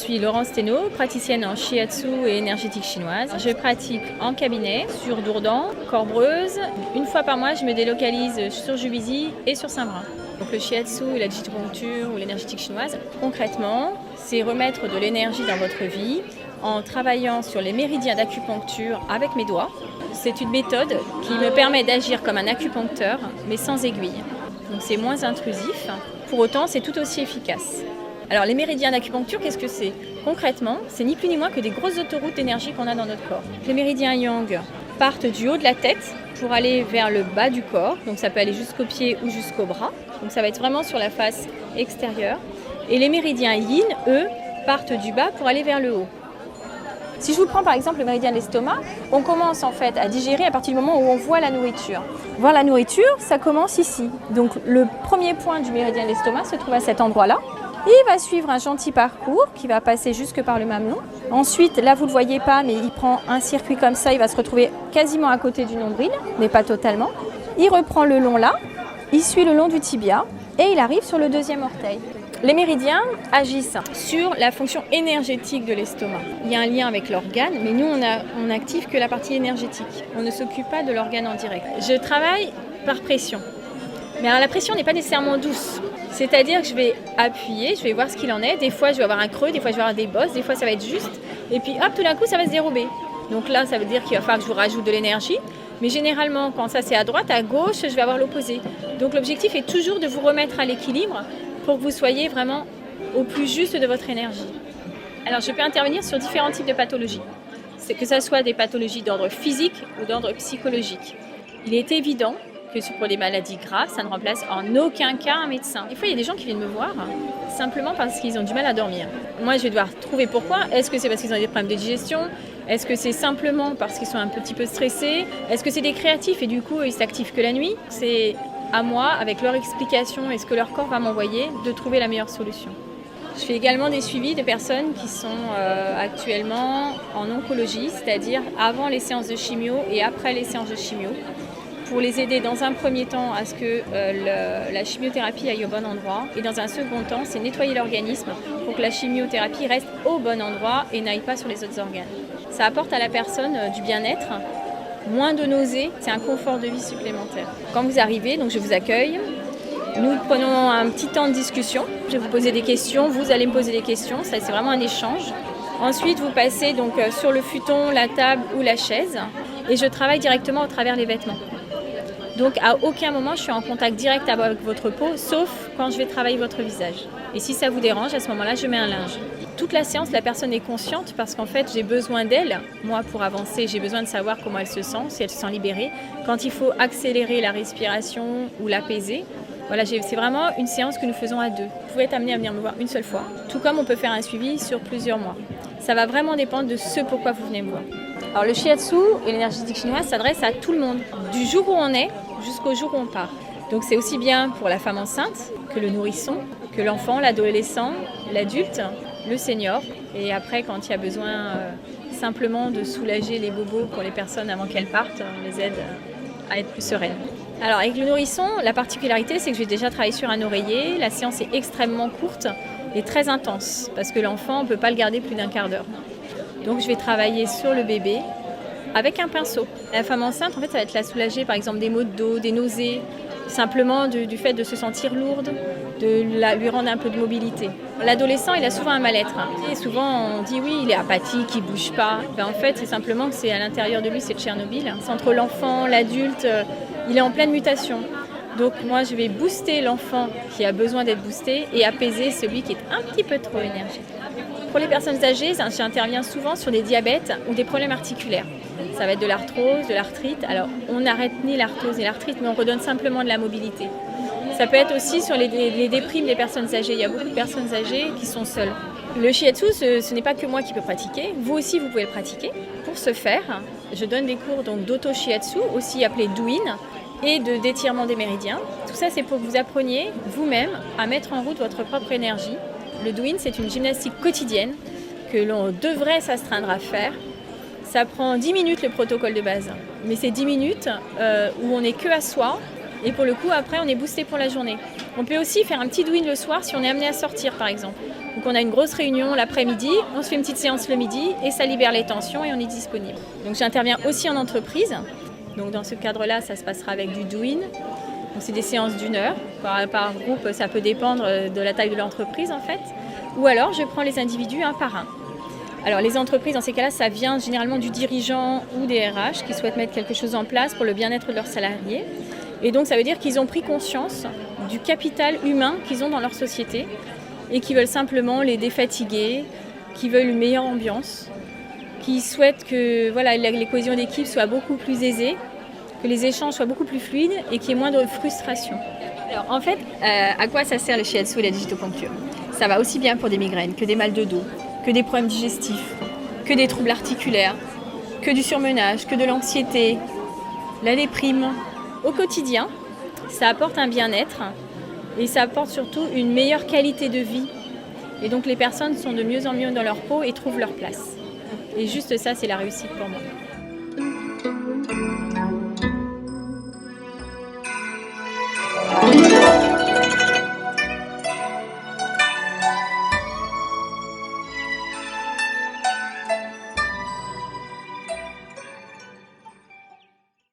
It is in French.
suis Laurence Thénault, praticienne en shiatsu et énergétique chinoise. Je pratique en cabinet sur Dourdan, Corbreuse. Une fois par mois, je me délocalise sur Juvisy et sur Saint-Brin. Donc le shiatsu et la digitopuncture ou l'énergétique chinoise, concrètement, c'est remettre de l'énergie dans votre vie en travaillant sur les méridiens d'acupuncture avec mes doigts. C'est une méthode qui me permet d'agir comme un acupuncteur, mais sans aiguille. Donc c'est moins intrusif. Pour autant, c'est tout aussi efficace. Alors les méridiens d'acupuncture, qu'est-ce que c'est ? Concrètement, c'est ni plus ni moins que des grosses autoroutes d'énergie qu'on a dans notre corps. Les méridiens yang partent du haut de la tête pour aller vers le bas du corps. Donc ça peut aller jusqu'aux pieds ou jusqu'au bras. Donc ça va être vraiment sur la face extérieure. Et les méridiens yin, eux, partent du bas pour aller vers le haut. Si je vous prends par exemple le méridien de l'estomac, on commence en fait à digérer à partir du moment où on voit la nourriture. Voir la nourriture, ça commence ici. Donc le premier point du méridien de l'estomac se trouve à cet endroit-là. Il va suivre un gentil parcours qui va passer jusque par le mamelon. Ensuite, là vous ne le voyez pas, mais il prend un circuit comme ça, il va se retrouver quasiment à côté du nombril, mais pas totalement. Il reprend le long là, il suit le long du tibia et il arrive sur le deuxième orteil. Les méridiens agissent sur la fonction énergétique de l'estomac. Il y a un lien avec l'organe, mais nous, on n'active que la partie énergétique. On ne s'occupe pas de l'organe en direct. Je travaille par pression. Mais alors, la pression n'est pas nécessairement douce. C'est-à-dire que je vais appuyer, je vais voir ce qu'il en est. Des fois, je vais avoir un creux, des fois, je vais avoir des bosses, des fois, ça va être juste. Et puis, hop, tout d'un coup, ça va se dérober. Donc là, ça veut dire qu'il va falloir que je vous rajoute de l'énergie. Mais généralement, quand ça, c'est à droite, à gauche, je vais avoir l'opposé. Donc, l'objectif est toujours de vous remettre à l'équilibre pour que vous soyez vraiment au plus juste de votre énergie. Alors, je peux intervenir sur différents types de pathologies. C'est que ce soit des pathologies d'ordre physique ou d'ordre psychologique. Il est évident que pour des maladies graves, ça ne remplace en aucun cas un médecin. Des fois, il y a des gens qui viennent me voir simplement parce qu'ils ont du mal à dormir. Moi, je vais devoir trouver pourquoi. Est-ce que c'est parce qu'ils ont des problèmes de digestion ? Est-ce que c'est simplement parce qu'ils sont un petit peu stressés ? Est-ce que c'est des créatifs et du coup, ils s'activent que la nuit ? C'est à moi, avec leur explication et ce que leur corps va m'envoyer, de trouver la meilleure solution. Je fais également des suivis de personnes qui sont actuellement en oncologie, c'est-à-dire avant les séances de chimio et après les séances de chimio, pour les aider dans un premier temps à ce que la chimiothérapie aille au bon endroit et dans un second temps, c'est nettoyer l'organisme pour que la chimiothérapie reste au bon endroit et n'aille pas sur les autres organes. Ça apporte à la personne du bien-être, moins de nausées, c'est un confort de vie supplémentaire. Quand vous arrivez, donc je vous accueille, nous prenons un petit temps de discussion. Je vais vous poser des questions, vous allez me poser des questions, ça c'est vraiment un échange. Ensuite, vous passez donc sur le futon, la table ou la chaise et je travaille directement au travers les vêtements. Donc à aucun moment je suis en contact direct avec votre peau, sauf quand je vais travailler votre visage. Et si ça vous dérange, à ce moment-là, je mets un linge. Toute la séance, la personne est consciente parce qu'en fait, j'ai besoin d'elle. Moi, pour avancer, j'ai besoin de savoir comment elle se sent, si elle se sent libérée. Quand il faut accélérer la respiration ou l'apaiser, voilà, c'est vraiment une séance que nous faisons à deux. Vous pouvez être amené à venir me voir une seule fois, tout comme on peut faire un suivi sur plusieurs mois. Ça va vraiment dépendre de ce pourquoi vous venez me voir. Alors le shiatsu et l'énergétique chinoise s'adresse à tout le monde, du jour où on est jusqu'au jour où on part. Donc c'est aussi bien pour la femme enceinte que le nourrisson, que l'enfant, l'adolescent, l'adulte, le senior. Et après, quand il y a besoin simplement de soulager les bobos pour les personnes avant qu'elles partent, on les aide à être plus sereines. Alors avec le nourrisson, la particularité c'est que j'ai déjà travaillé sur un oreiller. La séance est extrêmement courte et très intense parce que l'enfant, on ne peut pas le garder plus d'un quart d'heure. Donc je vais travailler sur le bébé avec un pinceau. La femme enceinte, en fait, ça va être la soulager par exemple des maux de dos, des nausées, simplement du fait de se sentir lourde, de lui rendre un peu de mobilité. L'adolescent, il a souvent un mal-être. Et souvent, on dit oui, il est apathique, il ne bouge pas. En fait, c'est simplement que c'est à l'intérieur de lui, c'est Tchernobyl. C'est entre l'enfant, l'adulte, il est en pleine mutation. Donc moi, je vais booster l'enfant qui a besoin d'être boosté et apaiser celui qui est un petit peu trop énergique. Pour les personnes âgées, j'interviens souvent sur des diabètes ou des problèmes articulaires. Ça va être de l'arthrose, de l'arthrite. Alors, on n'arrête ni l'arthrose ni l'arthrite, mais on redonne simplement de la mobilité. Ça peut être aussi sur les déprimes des personnes âgées. Il y a beaucoup de personnes âgées qui sont seules. Le shiatsu, ce n'est pas que moi qui peux pratiquer. Vous aussi, vous pouvez le pratiquer. Pour ce faire, je donne des cours d'auto-shiatsu, aussi appelé douyin, et d'étirement des méridiens. Tout ça, c'est pour que vous appreniez vous-même à mettre en route votre propre énergie. Le douyin, c'est une gymnastique quotidienne que l'on devrait s'astreindre à faire. Ça prend 10 minutes le protocole de base, mais c'est 10 minutes où on n'est que à soi et pour le coup après on est boosté pour la journée. On peut aussi faire un petit douyin le soir si on est amené à sortir par exemple. Donc on a une grosse réunion l'après-midi, on se fait une petite séance le midi et ça libère les tensions et on est disponible. Donc j'interviens aussi en entreprise. Donc dans ce cadre-là, ça se passera avec du do-in. Donc c'est des séances d'1 heure. Par groupe, ça peut dépendre de la taille de l'entreprise en fait. Ou alors je prends les individus un par un. Alors les entreprises, dans ces cas-là, ça vient généralement du dirigeant ou des RH qui souhaitent mettre quelque chose en place pour le bien-être de leurs salariés. Et donc ça veut dire qu'ils ont pris conscience du capital humain qu'ils ont dans leur société et qui veulent simplement les défatiguer, qui veulent une meilleure ambiance, qui souhaitent que les cohésions d'équipe soient beaucoup plus aisées, que les échanges soient beaucoup plus fluides et qu'il y ait moins de frustration. Alors en fait, à quoi ça sert le shiatsu et la digitoponcture ? Ça va aussi bien pour des migraines, que des mal de dos, que des problèmes digestifs, que des troubles articulaires, que du surmenage, que de l'anxiété, la déprime. Au quotidien, ça apporte un bien-être et ça apporte surtout une meilleure qualité de vie. Et donc les personnes sont de mieux en mieux dans leur peau et trouvent leur place. Et juste ça, c'est la réussite pour moi.